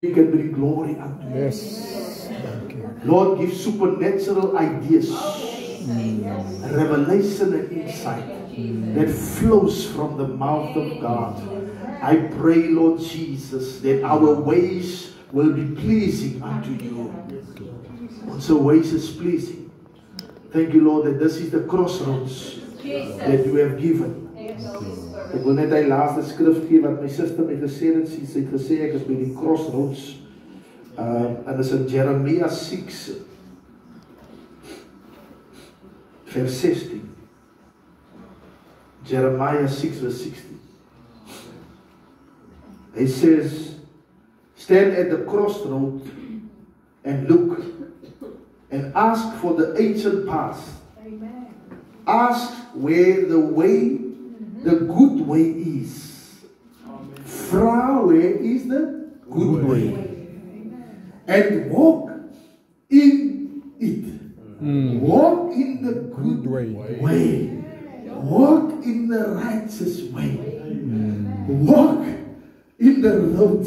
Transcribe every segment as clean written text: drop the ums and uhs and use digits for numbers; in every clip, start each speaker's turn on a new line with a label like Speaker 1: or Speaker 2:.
Speaker 1: We can bring glory unto you.
Speaker 2: Yes. Thank you.
Speaker 1: Lord, give supernatural ideas, revelation and insight that flows from the mouth of God. I pray, Lord Jesus, that our ways will be pleasing unto you. Onze ways is pleasing. Thank you, Lord, that this is the crossroads that you have given. Ek wil net die laaste skrif gee wat my suster my gesê het. Sy het gesê ek is by die crossroads. En is in Jeremia 6 vers 16. Jeremiah 6 verse 16. He says, stand at the crossroad and look and ask for the ancient path.
Speaker 3: Amen.
Speaker 1: Ask where the way, the good way is. Vra, where is the good way? And walk in it. Walk in the good way. Walk in the righteous way. Walk in the road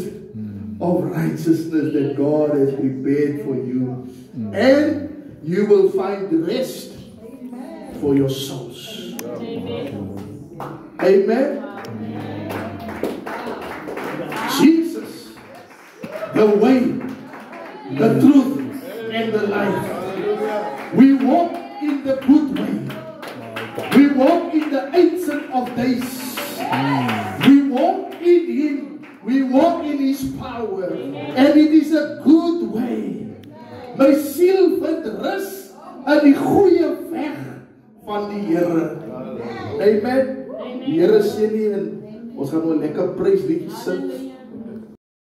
Speaker 1: of righteousness that God has prepared for you. And you will find rest for your souls. Amen. Jesus, the way, the truth, and the life. We walk in the good way. We walk in the Ancient of Days. We walk in Him. We walk in His power. And it is a good way. My siel vind rus in die goeie weg van die Here. Amen. Die Here sê nie, en ons gaan nou lekker prysliedjies sing.